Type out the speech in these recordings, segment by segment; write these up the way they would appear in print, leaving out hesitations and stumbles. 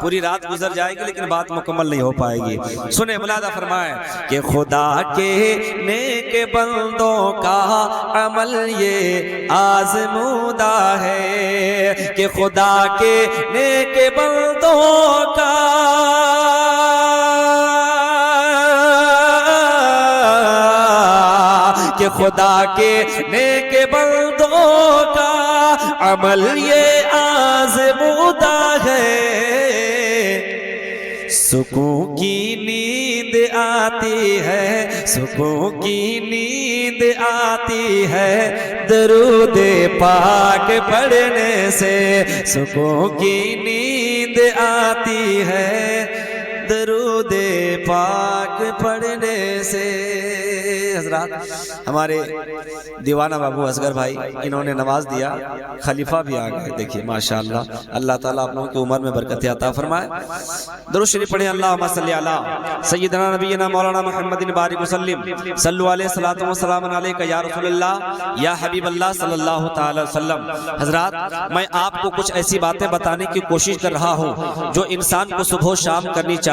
پوری رات گزر جائے گی لیکن بات مکمل نہیں ہو پائے گی. سنیں ملاحظہ فرمائیں کہ خدا کے نیک بندوں کا عمل یہ آزمودہ ہے، کہ خدا کے نیک بندوں کا کہ خدا کے نیک بندوں کا عمل یہ آزمودہ ہے. سکون کی نیند آتی ہے، سکون کی نیند آتی ہے درود پاک پڑھنے سے، سکون کی نیند آتی ہے درود پاک پڑھنے سے. حضرات ہمارے دیوانہ بابو اصغر بھائی انہوں نے نواز دیا، خلیفہ بھی آ گئے. دیکھیے ماشاءاللہ، اللہ تعالیٰ آپ لوگوں کی عمر میں برکت عطا فرمائے. درود شریف پڑھیں. اللہم صلی علی سیدنا نبینا مولانا محمد بارک وسلم صلو علیہ الصلوۃ والسلام علیک یا رسول اللہ یا حبیب اللہ صلی اللہ تعالی وسلم. حضرات میں آپ کو کچھ ایسی باتیں بتانے کی کوشش کر رہا ہوں جو انسان کو صبح و شام کرنی چاہیے.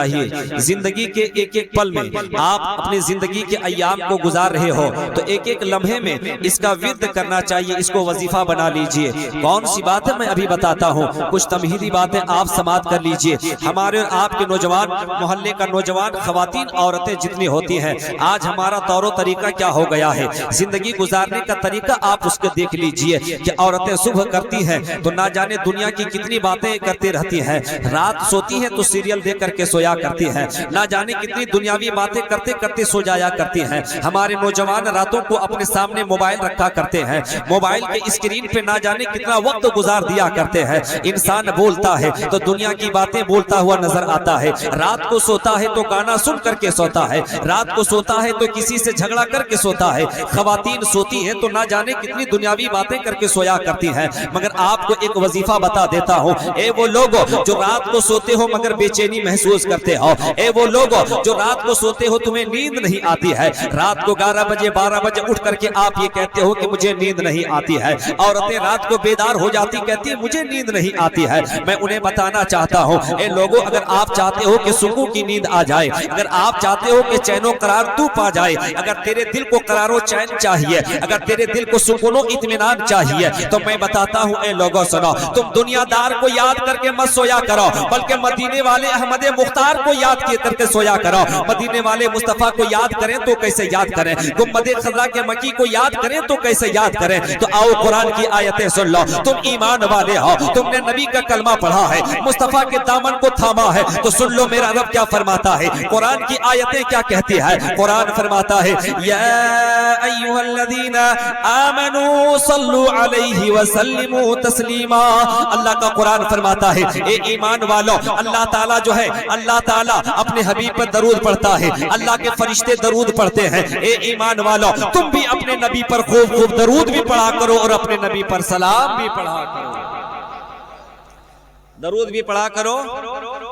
زندگی کے ایک ایک پل میں آپ اپنی زندگی کے ایام کو گزار رہے ہو تو ایک ایک لمحے میں اس کا ورد کرنا چاہیے، اس کو وظیفہ بنا لیجئے. کون سی باتیں میں ابھی بتاتا ہوں، کچھ تمہیدی باتیں آپ سماعت کر لیجئے. ہمارے اور آپ کے نوجوان، محلے کا نوجوان، خواتین، عورتیں جتنی ہوتی ہیں، آج ہمارا طور و طریقہ کیا ہو گیا ہے، زندگی گزارنے کا طریقہ آپ اس کو دیکھ لیجئے کہ عورتیں صبح کرتی ہیں تو نہ جانے دنیا کی کتنی باتیں کرتے رہتی ہیں، رات سوتی ہیں تو سیریل دیکھ کر کے سویا کرتی ہیں، نہ جانے کتنی دنیاوی باتیں کرتے کرتے سو جایا کرتی ہیں. ہمارے نوجوان راتوں کو اپنے سامنے موبائل رکھا کرتے ہیں، موبائل کے اسکرین پہ نہ جانے کتنا وقت گزار دیا کرتے ہیں. انسان بولتا ہے تو دنیا کی باتیں بولتا ہوا نظر آتا ہے، رات کو سوتا ہے تو گانا سن کر کے سوتا ہے، رات کو سوتا ہے تو کسی سے جھگڑا کر کے سوتا ہے. خواتین سوتی ہیں تو نہ جانے کتنی دنیاوی باتیں کر کے سویا کرتی ہیں. مگر آپ کو ایک وظیفہ بتا دیتا ہوں، اے وہ لوگوں جو رات کو سوتے ہو مگر بے چینی محسوس کرتے ہو، اے وہ لوگوں جو رات کو سوتے ہو تمہیں نیند نہیں آتی ہے، رات کو 11 بجے 12 بجے اٹھ کر کے آپ یہ کہتے ہو کہ مجھے نیند نہیں آتی ہے. عورتیں رات کو بیدار ہو جاتی کہتی ہیں مجھے نیند نہیں آتی ہے. میں انہیں بتانا چاہتا ہوں، اے لوگوں اگر آپ چاہتے ہو کہ سکون کی نیند آ جائے، اگر آپ چاہتے ہو کہ چین و قرار تو پا جائے، اگر تیرے دل کو قرار و چین چاہیے، اگر تیرے دل کو سکون و اطمینان چاہیے تو میں بتاتا ہوں اے لوگوں سنو، تم دنیا دار کو یاد کر کے مت سویا کرو بلکہ مدینے والے احمد مختار کو یاد کر کے سویا کرو. مدینے والے مصطفیٰ کو یاد کریں تو کیسے یاد کریں، گنبد خضرا کے مکی کو یاد کریں تو کیسے یاد کریں. تو آؤ قرآن کی آیتیں سن لو. تم ایمان والے ہو، تم نے نبی کا کلمہ پڑھا ہے، مصطفیٰ کے دامن کو تھاما ہے تو سن لو میرا رب کیا فرماتا ہے، قرآن کی آیتیں کیا کہتی ہے. قرآن فرماتا ہے یا ایھا الذین آمنوا صلوا علیہ وسلموا تسلیما. اللہ کا قرآن فرماتا ہے اے ایمان والو، اللہ تعالیٰ جو ہے، اللہ تعالیٰ اپنے حبیب پر درود پڑھتا ہے، اللہ کے فرشتے درود پڑھتے ہیں. اے ایمان والو تم بھی اپنے نبی پر خوب خوب درود بھی پڑھا کرو اور اپنے نبی پر سلام بھی پڑھا کرو. درود بھی پڑھا کرو،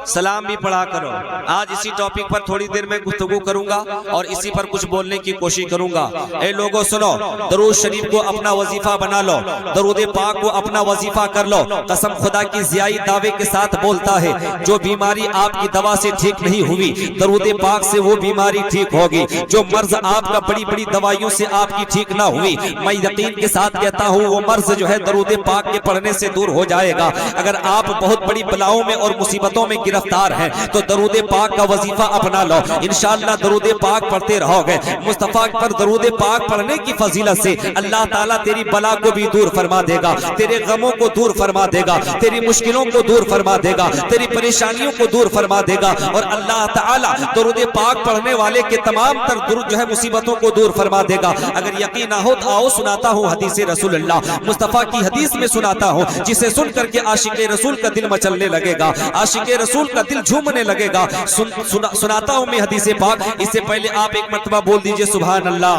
سلام بھی پڑھا کرو. آج اسی ٹاپک پر تھوڑی دیر میں گفتگو کروں گا اور اسی پر کچھ بولنے کی کوشش کروں گا. اے لوگوں سنو، درود شریف کو اپنا وظیفہ بنا لو، درود پاک کو اپنا وظیفہ کر لو. قسم خدا کی ضیائی دعوے کے ساتھ بولتا ہے، جو بیماری آپ کی دوا سے ٹھیک نہیں ہوئی درود پاک سے وہ بیماری ٹھیک ہوگی. جو مرض آپ کا بڑی بڑی دوائیوں سے آپ کی ٹھیک نہ ہوئی، میں یقین کے ساتھ کہتا ہوں وہ مرض جو ہے درود پاک کے پڑھنے سے دور ہو جائے گا. اگر آپ بہت بڑی بلاؤں میں اور مصیبتوں میں گرفتار ہیں تو درود پاک کا وظیفہ اپنا لو. انشاءاللہ درود پاک پڑھتے رہو گے. مصطفیٰ پر درود پاک پڑھنے کی فضیلت سے اللہ تعالیٰ تیری بلا کو بھی دور فرما دے گا، تیرے غموں کو دور فرما دے گا، تیری مشکلوں کو دور فرما دے گا، تیری پریشانیوں کو دور فرما دے گا. اور اللہ تعالیٰ درود پاک پڑھنے والے کے تمام تر درود جو ہے مصیبتوں کو دور فرما دے گا. اگر یقین نہ ہو تو آؤ سناتا ہوں حدیث رسول اللہ، مصطفیٰ کی حدیث میں سناتا ہوں جسے سن کر کے عاشق رسول کا دل مچلنے لگے گا، عاشق رسول کا دل جھومنے لگے گا. سناتا ہوں میں حدیث پاک. اس سے پہلے آپ ایک مرتبہ بول دیجئے سبحان اللہ،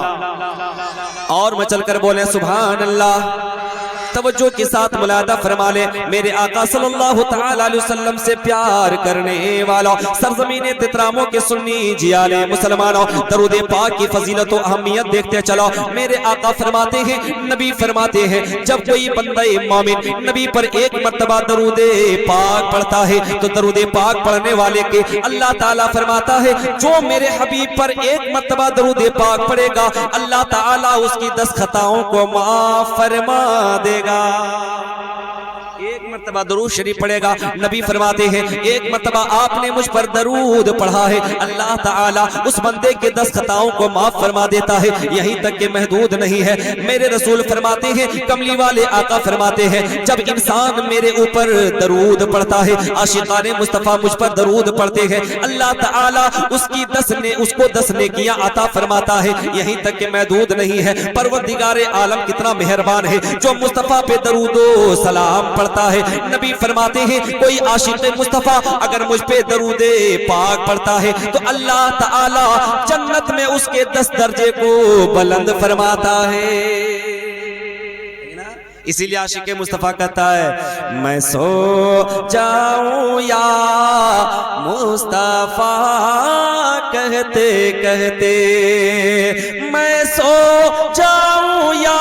اور مچل کر بولیں سبحان اللہ. توجہ کے ساتھ ملاحظہ فرما لے، میرے آقا صلی اللہ تعالی علیہ وسلم سے پیار کرنے والا سرزمین تتراموں کے سنی جیالے مسلمانوں، درود پاک کی فضیلت و اہمیت دیکھتے چلو۔ میرے آقا فرماتے ہیں، نبی فرماتے ہیں، جب کوئی بندہ مومن نبی پر ایک مرتبہ درود پاک پڑھتا ہے تو درود پاک پڑھنے والے کے اللہ تعالیٰ فرماتا ہے جو میرے حبیب پر ایک مرتبہ درود پاک پڑھے گا اللہ تعالیٰ اس کی 10 خطاؤں کو معاف فرما دے گا۔ ایک مرتبہ درود شریف پڑھے گا، نبی فرماتے ہیں ایک مرتبہ آپ نے مجھ پر درود پڑھا ہے اللہ تعالیٰ اس بندے کے 10 خطاؤں کو معاف فرما دیتا ہے، یہیں تک کہ محدود نہیں ہے۔ میرے رسول فرماتے ہیں، کملی والے آقا فرماتے ہیں، جب انسان میرے اوپر درود پڑھتا ہے، عاشقان مصطفیٰ مجھ پر درود پڑھتے ہیں، اللہ تعالیٰ اس کو 10 نیکیاں عطا فرماتا ہے، یہیں تک کہ محدود نہیں ہے۔ پروردگار عالم کتنا مہربان ہے جو مصطفیٰ پہ درود و سلام پڑھتا ہے۔ نبی فرماتے ہیں کوئی عاشق مصطفیٰ اگر مجھ پہ درود پاک پڑھتا ہے تو اللہ تعالی جنت میں اس کے 10 درجے کو بلند فرماتا ہے۔ اسی لیے عاشق مصطفیٰ کہتا ہے میں سو جاؤں یا مصطفیٰ کہتے کہتے، میں سو جاؤں یا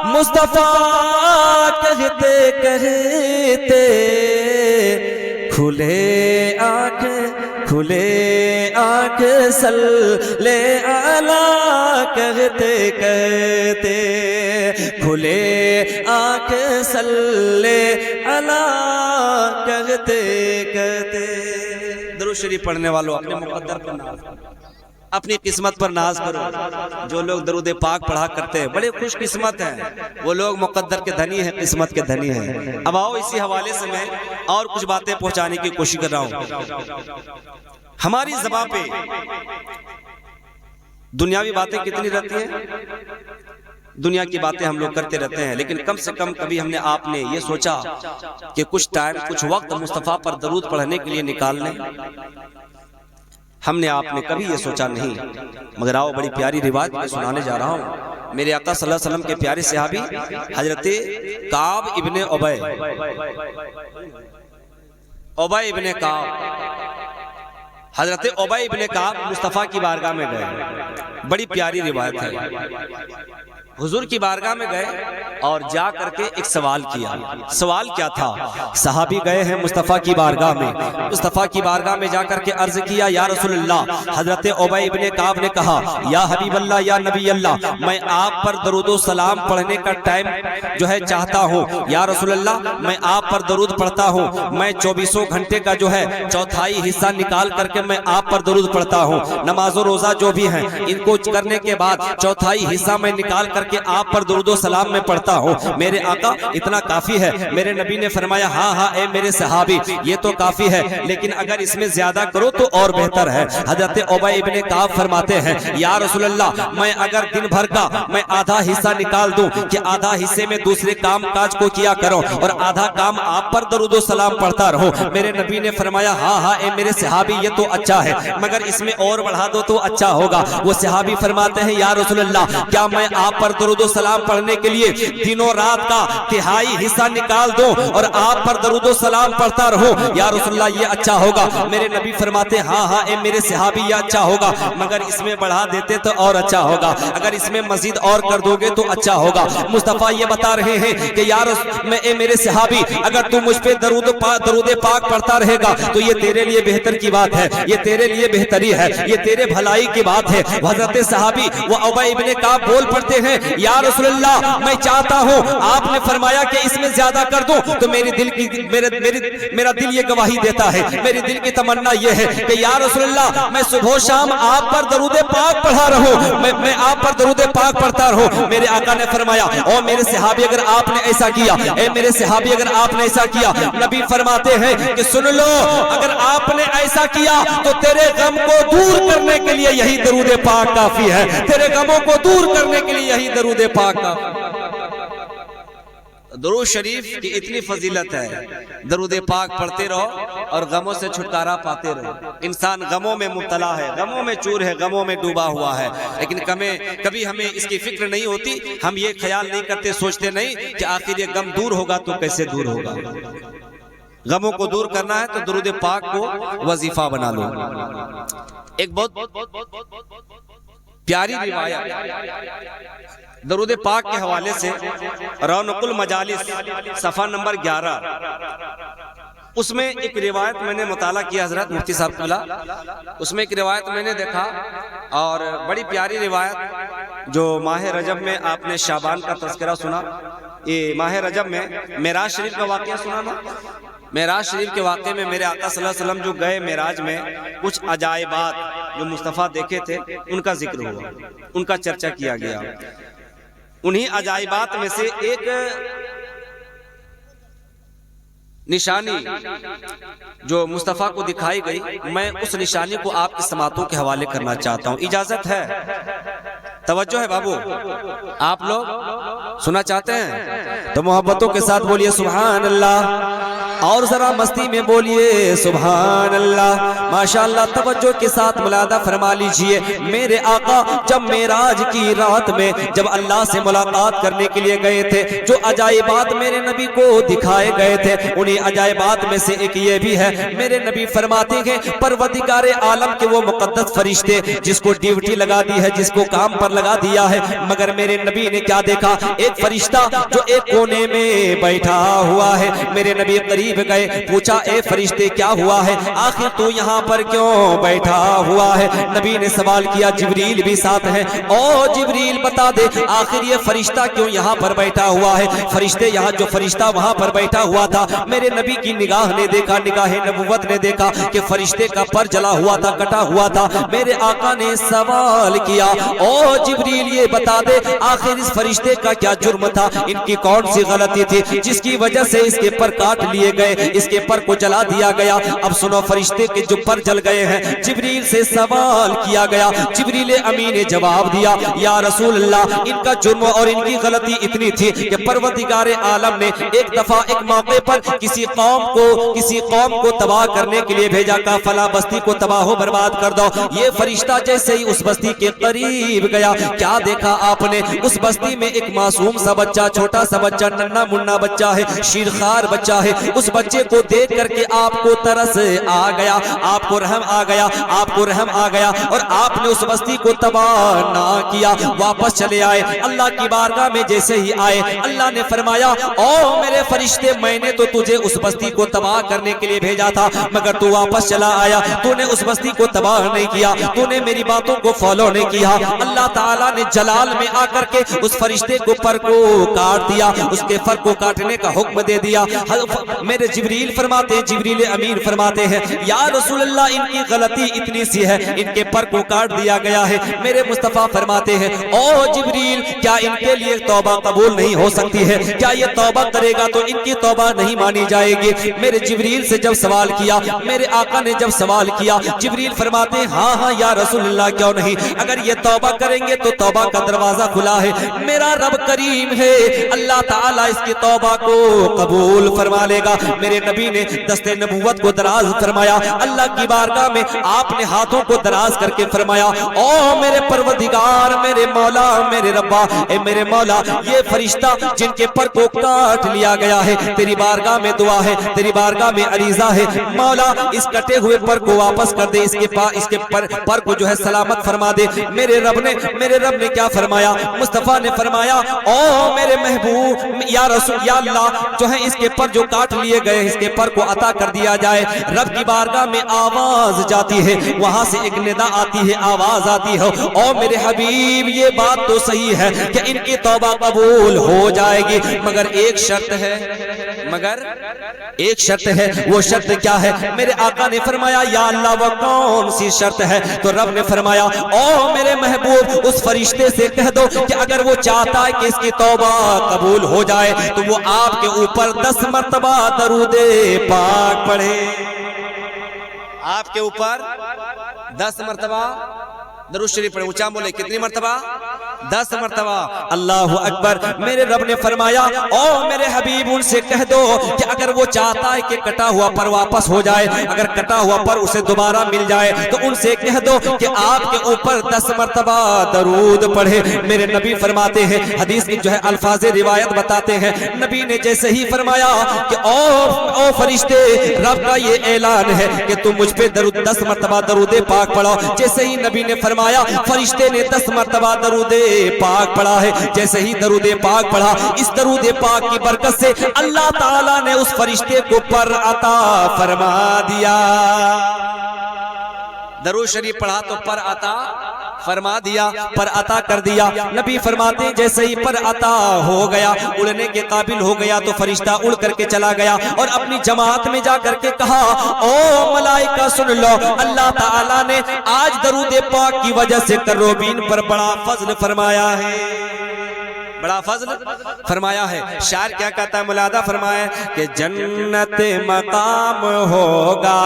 مصطفیٰ کہتے کہتے، کھلے آنکھ صلی علی کہتے کہتے، کھلے آنکھ صلی علی کہتے کہتے۔ درود شریف پڑھنے والوں اپنے مقدر پر ناز کرو، اپنی قسمت پر ناز کرو۔ جو لوگ درود پاک پڑھا کرتے ہیں بڑے خوش قسمت ہیں، وہ لوگ مقدر کے دھنی ہیں، قسمت کے دھنی ہیں۔ اب آؤ اسی حوالے سے میں اور کچھ باتیں پہنچانے کی کوشش کر رہا ہوں۔ ہماری زبان پہ دنیاوی باتیں کتنی رہتی ہیں، دنیا کی باتیں ہم لوگ کرتے رہتے ہیں، لیکن کم سے کم کبھی ہم نے آپ نے یہ سوچا کہ کچھ ٹائم کچھ وقت مصطفیٰ پر درود پڑھنے کے لیے نکال لیں؟ ہم نے آپ نے کبھی یہ سوچا نہیں، مگر آؤ بڑی پیاری روایت میں سنانے جا رہا ہوں۔ میرے آقا صلی اللہ علیہ وسلم کے پیارے صحابی حضرت کعب ابن عبی ابن کعب، حضرت عبی ابن کعب مصطفیٰ کی بارگاہ میں گئے، بڑی پیاری روایت ہے۔ حضور کی بارگاہ میں گئے اور جا کر کے ایک سوال کیا۔ سوال کیا تھا؟ صحابی گئے ہیں مصطفیٰ کی بارگاہ میں، مصطفیٰ کی بارگاہ میں جا کر کے عرض کیا یا رسول اللہ، حضرت عبی ابن کعب نے کہا یا حبیب اللہ یا نبی اللہ، میں آپ پر درود و سلام پڑھنے کا ٹائم جو ہے چاہتا ہوں، یا رسول اللہ میں آپ پر درود پڑھتا ہوں، میں 24 گھنٹے کا جو ہے چوتھائی حصہ نکال کر کے میں آپ پر درود پڑھتا ہوں، نماز و روزہ جو بھی ہیں ان کو کرنے کے بعد چوتھائی حصہ میں نکال کر کہ آپ پر درود و سلام میں پڑھتا ہوں، میرے آقا اتنا کافی ہے؟ میرے نبی نے فرمایا ہاں ہاں اے میرے صحابی یہ تو کافی ہے، لیکن اگر اس میں زیادہ کرو تو اور بہتر ہے۔ حضرت عبی ابن کعب فرماتے ہیں یا رسول اللہ میں اگر دن بھر کا میں آدھا حصہ نکال دوں کہ آدھا حصے میں دوسرے کام کاج کو کیا کروں اور آدھا کام آپ پر درود و سلام پڑھتا رہوں، میرے نبی نے فرمایا ہاں ہاں اے میرے صحابی یہ تو اچھا ہے، مگر اس میں اور بڑھا دو تو اچھا ہوگا۔ وہ صحابی فرماتے ہیں یا رسول اللہ کیا میں آپ پر درود و سلام پڑھنے کے لیے دنوں رات کا تہائی حصہ نکال دوں اور آپ پر درود و سلام پڑھتا رہوں؟ یا رسول اللہ یہ اچھا ہوگا۔ میرے نبی فرماتے ہاں ہاں اے میرے صحابی یہ اچھا ہوگا، مگر اس میں بڑھا دیتے تو اور اچھا ہوگا، اگر اس میں مزید اور کر دو گے تو اچھا ہوگا۔ مصطفیٰ یہ بتا رہے ہیں کہ یا رسول اے میرے صحابی اگر تو مجھ پہ درود پاک پڑھتا رہے گا تو یہ تیرے لیے بہتر کی بات ہے، یہ تیرے لیے بہتری ہے، یہ تیرے بھلائی کی بات ہے۔ حضرت صحابی وہ عبی ابن کعب بول پڑتے ہیں یا رسول اللہ میں چاہتا ہوں، آپ نے فرمایا کہ اس میں زیادہ کر دوں تو میرا دل یہ گواہی دیتا ہے، میری دل کی تمنا یہ ہے کہ یا رسول اللہ میں صبح و شام آپ پر درود پاک پڑھا رہوں، میں آپ پر درود پاک پڑھتا رہوں۔ میرے آقا نے فرمایا او میرے صحابی اگر آپ نے ایسا کیا، اے میرے صحابی اگر آپ نے ایسا کیا، نبی فرماتے ہیں کہ سن لو اگر آپ نے ایسا کیا تو تیرے غم کو دور کرنے کے لیے یہی درود پاک کافی ہے، تیرے غموں کو دور کرنے کے لیے یہی درود پاک کافی ہے۔ درود شریف کی اتنی فضیلت ہے، درود پاک پڑھتے رہو اور غموں سے چھٹکارا پاتے رہو۔ انسان غموں میں مبتلا ہے، غموں میں چور ہے، غموں میں ڈوبا ہوا ہے، لیکن کبھی ہمیں اس کی فکر نہیں ہوتی، ہم یہ خیال نہیں کرتے، سوچتے نہیں کہ آخر یہ غم دور ہوگا تو کیسے دور ہوگا۔ غموں کو دور کرنا ہے تو درود پاک کو وظیفہ بنا لو۔ ایک بہت پیاری روایت درود پاک کے حوالے سے، رونق المجالس صفحہ نمبر 11، اس میں ایک روایت میں نے مطالعہ کیا حضرت مفتی صاحب قبلہ، اس میں ایک روایت میں نے دیکھا اور بڑی پیاری روایت، جو ماہ رجب میں آپ نے شعبان کا تذکرہ سنا، یہ ماہ رجب میں معراج شریف کا واقعہ سنا نا، معراج شریف کے واقعے میں میرے آقا صلی اللہ علیہ وسلم جو گئے معراج میں، کچھ عجائبات جو مصطفیٰ دیکھے تھے ان کا ذکر ہوا، ان کا چرچہ کیا گیا۔ انہی عجائبات میں سے ایک نشانی جو مصطفیٰ کو دکھائی گئی، میں اس نشانی کو آپ کی سماعتوں کے حوالے کرنا چاہتا ہوں، اجازت ہے؟ توجہ ہے بابو، آپ لوگ سنا چاہتے ہیں تو محبتوں کے ساتھ بولیے سبحان اللہ، اور ذرا مستی میں بولیے سبحان اللہ، ماشاءاللہ۔ توجہ کے ساتھ ملاحظہ فرما لیجئے، میرے آقا جب معراج کی رات میں جب اللہ سے ملاقات کرنے کے لیے گئے تھے، جو عجائبات میرے نبی کو دکھائے گئے تھے، انہی عجائبات میں سے ایک یہ بھی ہے، میرے نبی فرماتے ہیں پروردگار عالم کے وہ مقدس فرشتے جس کو ڈیوٹی لگا دی ہے، جس کو کام پر لگا دیا ہے، مگر میرے نبی نے کیا دیکھا؟ ایک فرشتہ جو ایک کونے میں بیٹھا ہوا ہے۔ میرے نبی قریب گئے، پوچھا اے فرشتے کیا ہوا ہے؟ آخر تو یہاں پر کیوں بیٹھا ہوا ہے؟ نبی نے سوال کیا، جبریل بھی ساتھ ہیں، او جبریل بتا دے آخر یہ فرشتہ کیوں یہاں پر بیٹھا ہوا ہے؟ فرشتے یہاں، جو فرشتہ وہاں پر بیٹھا ہوا تھا، میرے نبی کی نگاہ نے دیکھا، نگاہ نبوت نے دیکھا کہ فرشتے کا پر جلا ہوا تھا، کٹا ہوا تھا۔ میرے آقا نے سوال کیا، او جبریل یہ بتا دے آخر اس فرشتے کا کیا جرم تھا؟ ان کی کون سی غلطی تھی جس کی وجہ سے اس کے پر کاٹ لیے گئے، اس کے پر کو جلا دیا گیا؟ اب سنو، فرشتے کے جو پر جل گئے ہیں، جبریل سے سوال کیا گیا، جبریل امین نے جواب دیا، یا رسول اللہ ان کا جرم اور ان کی غلطی اتنی تھی کہ پروردگار عالم نے ایک دفعہ ایک موقع پر کسی قوم کو تباہ کرنے کے لیے بھیجا، کہا فلاں بستی کو تباہ و برباد کر دو۔ یہ فرشتہ جیسے ہی اس بستی کے قریب گیا، کیا دیکھا آپ نے؟ اس بستی میں ایک معصوم سا بچہ، چھوٹا سا بچہ، ننھا منھا بچہ ہے، شیرخوار بچہ ہے۔ اس بچے کو دیکھ کر کے آپ کو ترس آ گیا، آپ کو رحم آ گیا، آپ کو رحم آ گیا، اور آپ نے اس بستی کو تباہ نہ کیا، واپس چلے آئے۔ اللہ کی بارگاہ میں جیسے ہی آئے، اللہ نے فرمایا، او میرے فرشتے میں نے تو تجھے اس بستی کو تباہ کرنے کے لیے بھیجا تھا، مگر تو واپس چلا آیا، تو نے اس بستی کو تباہ نہیں کیا، تو نے میری باتوں کو فالو نہیں کیا۔ اللہ تعالیٰ نے جلال میں آ کر کے اس فرشتے کو پر کو کاٹ دیا، اس کے پر کو کاٹنے کا حکم دے دیا۔ میرے جبریل فرماتے ہیں، جبریل امین فرماتے ہیں، یا رسول اللہ ان کی غلطی اتنی سی ہے، ان کے پر کو کاٹ دیا گیا ہے۔ میرے مصطفیٰ فرماتے ہیں، او جبریل کیا ان کے لیے توبہ قبول نہیں ہو سکتی ہے؟ کیا یہ توبہ کرے گا تو ان کی توبہ نہیں مانی جائے گی؟ میرے جبریل سے جب سوال کیا، میرے آقا نے جب سوال کیا، جبریل فرماتے ہیں، ہاں ہاں یا رسول اللہ کیوں نہیں، اگر یہ توبہ کریں گے تو توبہ کا دروازہ کھلا ہے، میرا رب کریم ہے، اللہ تعالیٰ اس کی توبہ کو قبول فرما لے گا۔ میرے نبی نے دست نبوت کو دراز فرمایا، اللہ کی بارگاہ میں آپ نے ہاتھوں کو دراز کر کے فرمایا، او میرے پروردگار، میرے مولا، میرے ربا، اے میرے مولا، یہ فرشتہ جن کے پر کو کاٹ لیا گیا ہے، تیری بارگاہ میں دعا ہے، تیری بارگاہ میں عریضہ ہے، مولا اس کٹے ہوئے پر کو واپس کر دے، اس کے پر کو جو ہے سلامت فرما دے۔ میرے رب نے کیا فرمایا؟ مصطفیٰ نے فرمایا، او میرے محبوب، یا رسول، یا اللہ جو ہے اس کے پر جو کاٹ لیے گئے، اس کے پر کو عطا کر دیا جائے۔ رب کی بارگاہ میں آواز جاتی ہے، وہاں سے ایک ندا آتی ہے، آواز آتی ہے، او میرے حبیب یہ بات تو صحیح ہے کہ ان کی توبہ قبول ہو جائے گی، مگر ایک شرط ہے، وہ شرط کیا ہے؟ میرے آقا نے فرمایا، یا اللہ وہ کون سی شرط ہے؟ تو رب نے فرمایا، او میرے محبوب اس فرشتے سے کہہ دو کہ اگر وہ چاہتا ہے کہ اس کی توبہ قبول ہو جائے تو وہ آپ کے اوپر 10 مرتبہ درود پاک پڑھے، آپ کے اوپر 10 مرتبہ درود شریف پڑھے۔ اونچا بولے، کتنی مرتبہ؟ 10 مرتبہ اللہ اکبر۔ میرے رب نے فرمایا او میرے حبیب ان سے کہہ دو کہ اگر وہ چاہتا ہے کہ کٹا ہوا پر واپس ہو جائے، اگر کٹا ہوا پر اسے دوبارہ مل جائے، تو ان سے کہہ دو کہ آپ کے اوپر 10 مرتبہ درود پڑھے۔ میرے نبی فرماتے ہیں، حدیث کی جو ہے الفاظ روایت بتاتے ہیں، نبی نے جیسے ہی فرمایا کہ او فرشتے، رب کا یہ اعلان ہے کہ تم مجھ پہ 10 مرتبہ درود پاک پڑھو۔ جیسے ہی نبی نے فرمایا، فرشتے نے 10 مرتبہ درود پاک پڑھا ہے۔ جیسے ہی درود پاک پڑھا، اس درود پاک کی برکت سے اللہ تعالیٰ نے اس فرشتے کو پر عطا فرما دیا۔ درود شریف پڑھا تو پر عطا فرما دیا، پر عطا کر دیا۔ نبی فرماتے ہیں جیسے ہی پر عطا ہو گیا، اڑنے کے قابل ہو گیا، تو فرشتہ اڑ کر کے چلا گیا اور اپنی جماعت میں جا کر کے کہا او ملائکہ سن لو، اللہ تعالیٰ نے آج درود پاک کی وجہ سے کروبین پر بڑا فضل فرمایا ہے، بڑا فضل فرمایا ہے۔ شاعر کیا کہتا ہے، ملاحظہ فرمایا کہ جنت مقام ہوگا،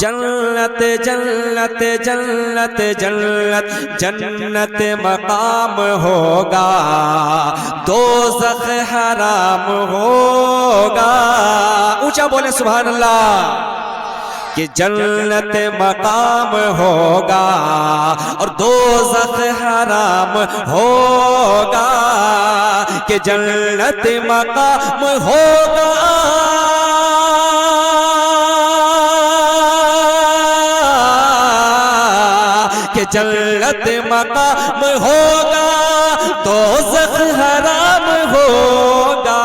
جنت جنت جنت جنت جنت مقام ہوگا، دوزخ حرام ہوگا۔ اونچا بولے سبحان اللہ۔ کہ جنت مقام ہوگا اور دوزخ حرام ہوگا، کہ جنت مقام ہوگا کہ جنت مقام ہوگا، دوزخ حرام ہوگا۔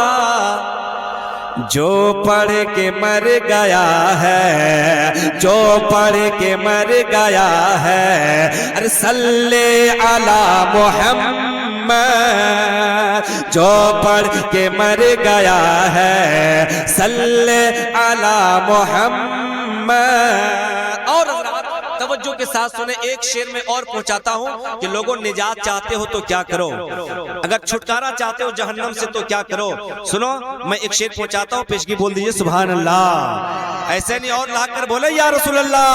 جو پڑھ کے مر گیا ہے، جو پڑھ کے مر گیا ہے، ارے صلی علی محمد، جو پڑھ کے مر گیا ہے، صلی علی محمد۔ اور توجہ کے ساتھ سنیں، ایک شعر میں اور پہنچاتا ہوں کہ لوگوں نجات چاہتے ہو تو کیا کرو، اگر چھٹکارا چاہتے ہو جہنم سے تو کیا کرو۔ سنو میں ایک شعر پہنچاتا ہوں، پیشگی بول دیجئے سبحان اللہ، ایسے نہیں اور لا کر بولے یا رسول اللہ۔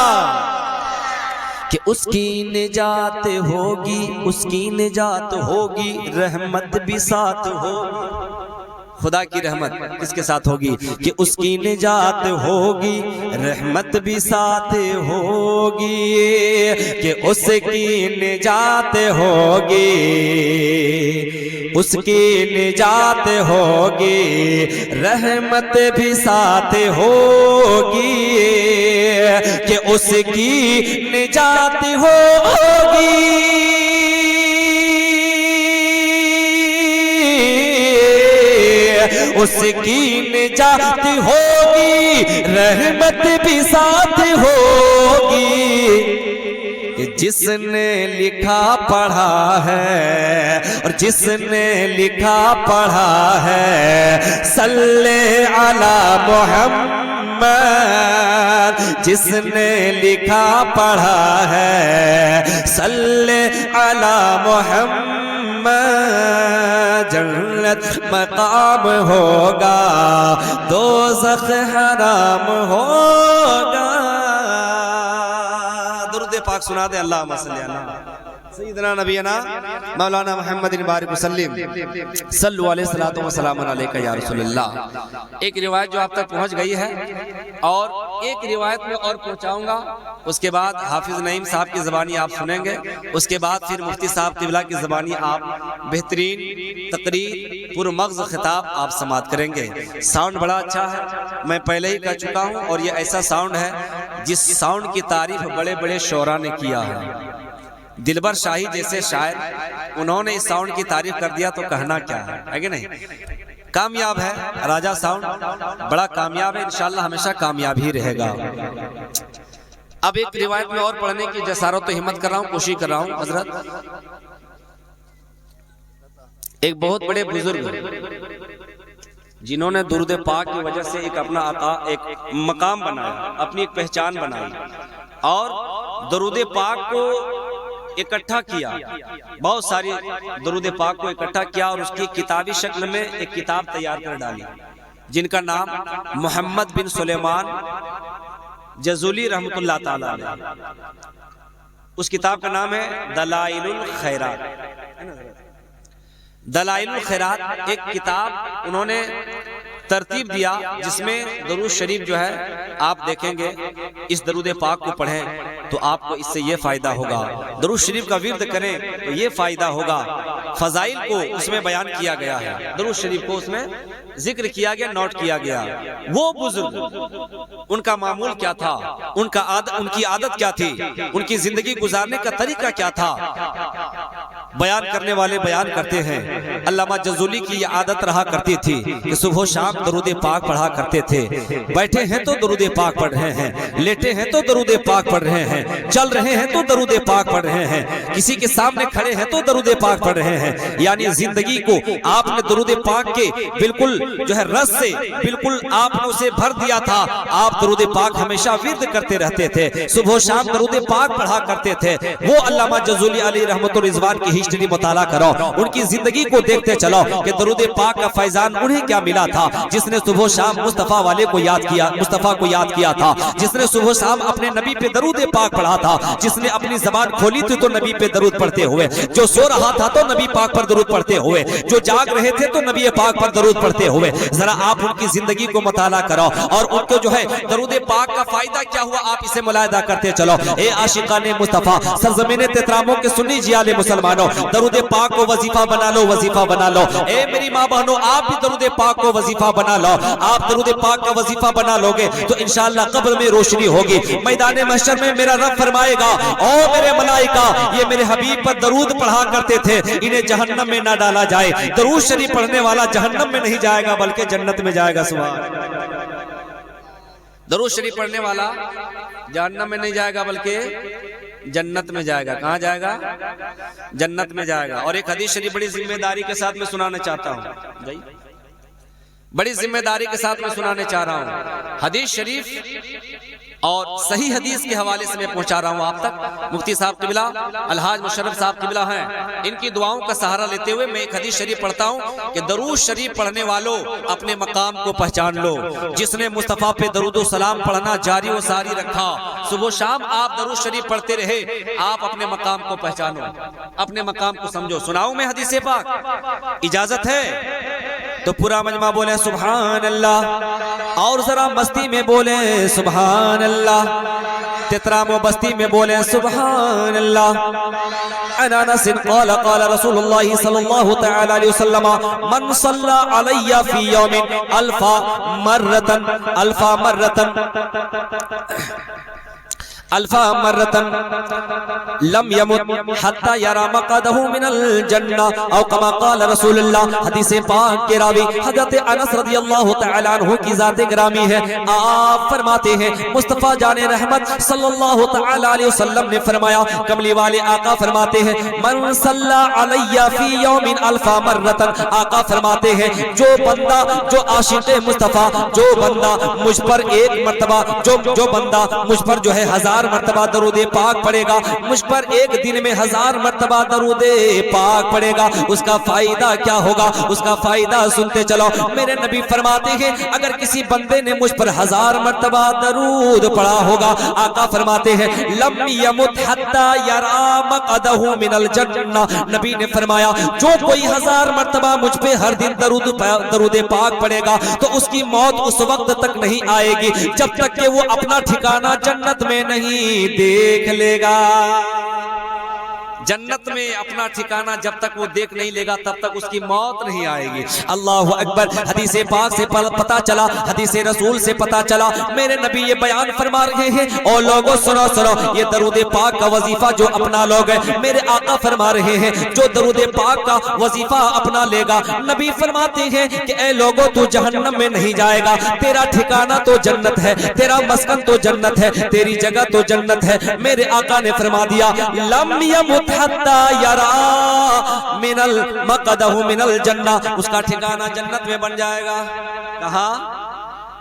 کہ اس کی نجات ہوگی، اس کی نجات ہوگی، رحمت بھی ساتھ ہوگی۔ خدا کی رحمت کس کے ساتھ ہوگی؟ کہ اس کی نجات ہوگی، رحمت بھی ساتھ ہوگی، کہ اس کی نجات ہوگی، اس کی نجات ہوگی، رحمت بھی ساتھ ہوگی، کہ اس کی نجات ہوگی، اس کی نجات ہوگی، رحمت بھی ساتھ ہوگی، کہ جس نے لکھا پڑھا ہے اور جس نے لکھا پڑھا ہے، صلی علی محمد، جس نے لکھا پڑھا ہے، صلی علی محمد، جنت مقام ہوگا، دوزخ حرام ہوگا۔ درود پاک سنا دے، اللہم صلی علی سیدنا نبینا مولانا محمد بارک وسلم، صلو علیہ الصلوۃ والسلام علیکہ یا رسول اللہ۔ ایک روایت جو آپ تک پہنچ گئی ہے اور ایک روایت میں اور پہنچاؤں گا، اس کے بعد حافظ نعیم صاحب کی زبانی آپ سنیں گے، اس کے بعد پھر مفتی صاحب قبلہ کی زبانی آپ بہترین تقریر پر مغز خطاب آپ سماعت کریں گے۔ ساؤنڈ بڑا اچھا ہے، میں پہلے ہی کہہ چکا ہوں، اور یہ ایسا ساؤنڈ ہے جس ساؤنڈ کی تعریف بڑے بڑے شعراء نے کیا ہے۔ دلبر شاہی جیسے شاعر، انہوں نے اس ساؤنڈ کی تعریف کر دیا تو کہنا کیا ہے کہ نہیں؟ کامیاب ہے راجہ ساؤنڈ، بڑا کامیاب ہے، انشاءاللہ ہمیشہ کامیاب ہی رہے گا۔ اب ایک روایت میں اور پڑھنے کی جسارت و ہمت کر رہا ہوں، کوشش کر رہا ہوں۔ حضرت ایک بہت بڑے بزرگ جنہوں نے درود پاک کی وجہ سے ایک اپنا ایک مقام بنایا، اپنی ایک پہچان بنائی، اور درود پاک کو اکٹھا کیا، بہت ساری درود پاک کو اکٹھا کیا اور اس کی کتابی شکل میں ایک کتاب تیار کر ڈالی، جن کا نام محمد بن سلیمان جزولی رحمت اللہ تعالی علیہ۔ اس کتاب کا نام ہے دلائل الخیرات۔ دلائل الخیرات ایک کتاب انہوں نے ترتیب دیا جس میں درود شریف جو ہے آپ دیکھیں گے، اس درود پاک کو پڑھیں تو آپ کو اس سے یہ فائدہ ہوگا، درود شریف کا ورد کریں تو یہ فائدہ ہوگا، فضائل کو اس میں بیان کیا گیا ہے، درود شریف کو اس میں ذکر کیا گیا، نوٹ کیا گیا۔ وہ بزرگ ان کا معمول کیا تھا، ان کی عادت کیا تھی، ان کی زندگی گزارنے کا طریقہ کیا تھا، بیان کرنے والے بیان کرتے ہیں۔ علامہ جزولی کی یہ عادت رہا کرتی تھی کہ صبح و شام درود پاک پڑھا کرتے تھے، بیٹھے ہیں تو درود پاک پڑھ رہے ہیں، لیٹے ہیں تو درود پاک پڑھ رہے ہیں، چل رہے ہیں تو درود پاک پڑھ رہے ہیں، کسی کے سامنے کھڑے ہیں تو درود پاک پڑھ رہے ہیں۔ یعنی زندگی کو آپ نے درود پاک کے بالکل جو ہے رس سے بالکل آپ نے اسے بھر دیا تھا۔ آپ درود پاک ہمیشہ ورد کرتے رہتے تھے، صبح و شام درود پاک پڑھا کرتے تھے۔ وہ علامہ جزولی علیہ رحمت الرضوان کی ہسٹری مطالعہ کرو، ان کی زندگی کو دیکھتے چلو کہ درود پاک کا فیضان انہیں کیا ملا تھا، جس نے صبح و شام مصطفیٰ والے کو یاد کیا، مصطفیٰ کو یاد کیا تھا، جس نے صبح و شام اپنے نبی پہ درود پاک پڑھا تھا، جس نے اپنی زبان کھولی تھی تو نبی پہ درود پڑھتے ہوئے، جو سو رہا تھا تو نبی پاک پر درود پڑھتے ہوئے، جو جاگ رہے تھے تو نبی پاک پر درود پڑھتے ہوئے۔ ذرا آپ ان کی زندگی کو مطالعہ کرو اور ان کو جو ہے درود پاک کا فائدہ کیا ہوا آپ اسے ملاحظہ کرتے چلو۔ اے عاشقان مصطفیٰ، سرزمین تتراموں کے سنی جیال مسلمانوں، درود پاک کو وظیفہ بنا لو، وظیفہ بنا لو۔ اے میری ماں بہنوں، آپ بھی درود پاک کو وظیفہ بنا لو۔ آپ درود پاک کا وظیفہ بنا لو گے تو انشاءاللہ قبر میں روشنی ہوگی، میدان محشر میں میرا رب فرمائے گا، او میرے ملائکہ، یہ میرے حبیب پر درود پڑھا کرتے تھے، انہیں جہنم میں نہ ڈالا جائے۔ درود شریف پڑھنے والا جہنم میں نہیں جائے گا بلکہ جنت میں جائے گا۔ سبحان درود شریف پڑھنے والا جہنم میں نہیں جائے گا بلکہ جنت میں جائے گا۔ کہاں جائے گا؟ جنت میں جائے گا۔ اور ایک حدیث شریف بڑی ذمہ داری کے ساتھ میں سنانا چاہتا ہوں، بڑی ذمہ داری کے ساتھ میں سنانے چاہ رہا ہوں۔ حدیث شریف اور صحیح حدیث کے حوالے سے میں پہنچا رہا ہوں آپ تک۔ مفتی صاحب قبلہ الحاج مشرف صاحب قبلہ ہیں، ان کی دعاؤں کا سہارا لیتے ہوئے میں ایک حدیث شریف پڑھتا ہوں کہ درود شریف پڑھنے والوں اپنے مقام کو پہچان لو۔ جس نے مصطفیٰ پہ درود و سلام پڑھنا جاری و ساری رکھا، صبح و شام آپ درود شریف پڑھتے رہے، آپ اپنے مقام کو پہچانو، اپنے مقام کو سمجھو۔ سناؤں میں حدیث پاک؟ اجازت ہے تو پورا مجمع بولے سبحان اللہ، اور ذرا مستی میں بولے سبحان اللہ، تترام و بستی میں بولے سبحان اللہ۔ عن انس قال قال رسول اللہ صلی اللہ تعالی علیہ وسلم من صلی علی فی یوم الفا مرتن لم يمت حتى يرى مقعده من الجنہ او کما قال رسول اللہ۔ حدیث پاک کے راوی حضرت انس رضی اللہ تعالی عنہ کی ذات گرامی ہے، آپ فرماتے ہیں مصطفیٰ جان رحمت صلی اللہ تعالی علیہ وسلم نے فرمایا، کملی والے آقا فرماتے ہیں من صلی علی فی یوم الفا مرتن، آقا فرماتے ہیں جو بندہ، جو عاشق مصطفیٰ، جو بندہ مجھ پر ایک مرتبہ، جو بندہ مجھ پر جو ہے 1000 مرتبہ درود پاک پڑھے گا، مجھ پر ایک دن میں 1000 مرتبہ درود پاک پڑھے گا، اس کا فائدہ کیا ہوگا؟ اس کا فائدہ سنتے چلو۔ میرے نبی فرماتے ہیں اگر کسی بندے نے مجھ پر 1000 مرتبہ درود پڑھا ہوگا، آقا فرماتے ہیں لم یمت حتی یرا مقعدہ من الجنہ، نبی نے فرمایا جو کوئی 1000 مرتبہ مجھ پہ ہر دن درود پاک پڑھے گا تو اس کی موت اس وقت تک نہیں آئے گی جب تک کہ وہ اپنا ٹھکانہ جنت میں نہیں دیکھ لے گا۔ جنت میں اپنا ٹھکانہ جب تک وہ دیکھ نہیں لے گا تب تک اس کی موت نہیں آئے گی۔ اللہ اکبر۔ حدیث پاک سے پتا چلا، حدیث رسول سے پتا چلا، میرے نبی یہ بیان فرما رہے ہیں اور لوگوں سنو سنو، یہ درود پاک کا وظیفہ جو اپنا لوگ ہے، میرے آقا فرما رہے ہیں جو درود پاک کا وظیفہ اپنا لے گا، نبی فرماتے ہیں کہ اے لوگوں تو جہنم میں نہیں جائے گا، تیرا ٹھکانہ تو جنت ہے، تیرا مسکن تو جنت ہے، تیری جگہ تو جنت ہے۔ میرے آقا نے فرما دیا لم یمت حتی یرا من مقعدہ من الجنہ، اس کا ٹھکانہ جنت میں بن جائے گا۔ کہاں؟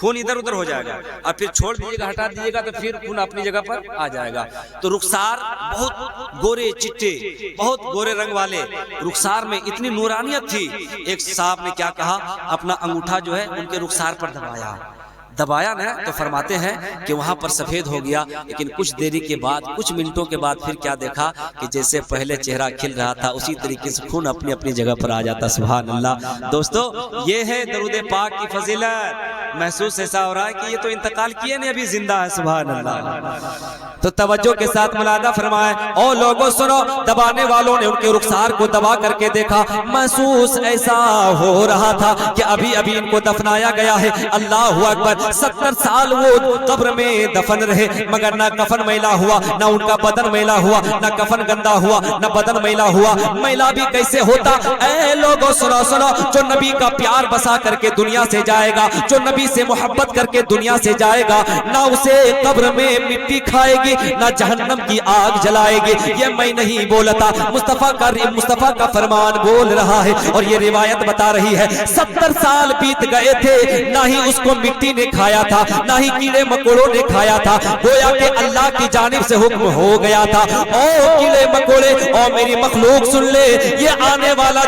خون ادھر ادھر ہو جائے گا، اور پھر چھوڑ دیجیے گا، ہٹا دیجیے گا تو پھر خون اپنی جگہ پر آ جائے گا۔ تو رخسار بہت گورے چٹے، بہت گورے رنگ والے، رخسار میں اتنی نورانیت تھی۔ ایک صاحب نے کیا کہا، اپنا انگوٹھا جو ہے ان کے رخسار پر دبایا نا، تو فرماتے ہیں کہ وہاں پر سفید ہو گیا، لیکن کچھ دیری کے بعد، کچھ منٹوں کے بعد پھر کیا دیکھا کہ جیسے پہلے چہرہ کھل رہا تھا اسی طریقے سے خون اپنی اپنی جگہ پر آ جاتا۔ سبحان اللہ۔ دوستو یہ ہے درود پاک کی فضیلت۔ محسوس ایسا ہو رہا ہے کہ یہ تو انتقال کیے نہیں، ابھی زندہ ہے۔ سبحان اللہ۔ تو توجہ کے ساتھ ملاحظہ فرمائیں، اور لوگوں سنو، دبانے والوں نے ان کے رخسار کو دبا کر کے دیکھا، محسوس ایسا ہو رہا تھا کہ ابھی ابھی ان کو دفنایا گیا ہے۔ اللہ اکبر۔ 70 سال وہ قبر میں دفن رہے، مگر نہ کفن میلا ہوا، نہ ان کا بدن میلا ہوا، نہ کفن گندا ہوا، نہ بدن میلا ہوا۔ میلا بھی کیسے ہوتا؟ اے لوگوں سنو سنو، جو نبی کا پیار بسا کر کے دنیا سے جائے گا، جو نبی سے محبت کر کے دنیا سے جائے گا، نہ اسے قبر میں مٹی کھائے گی، نہ جہنم کی آگ جلائے گی۔ یہ میں نہیں بولتا، مصطفیٰ کا فرمان بول رہا ہے، اور یہ روایت بتا رہی ہے۔ 70 سال بیت گئے تھے، نہ ہی اس کو مٹی نے کھایا تھا، نہ ہی کیڑے مکوڑوں نے کھایا تھا، گویا کہ اللہ کی جانب سے حکم ہو گیا تھا، او کیڑے مکوڑے، او میری مخلوق سن لے، یہ آنے والا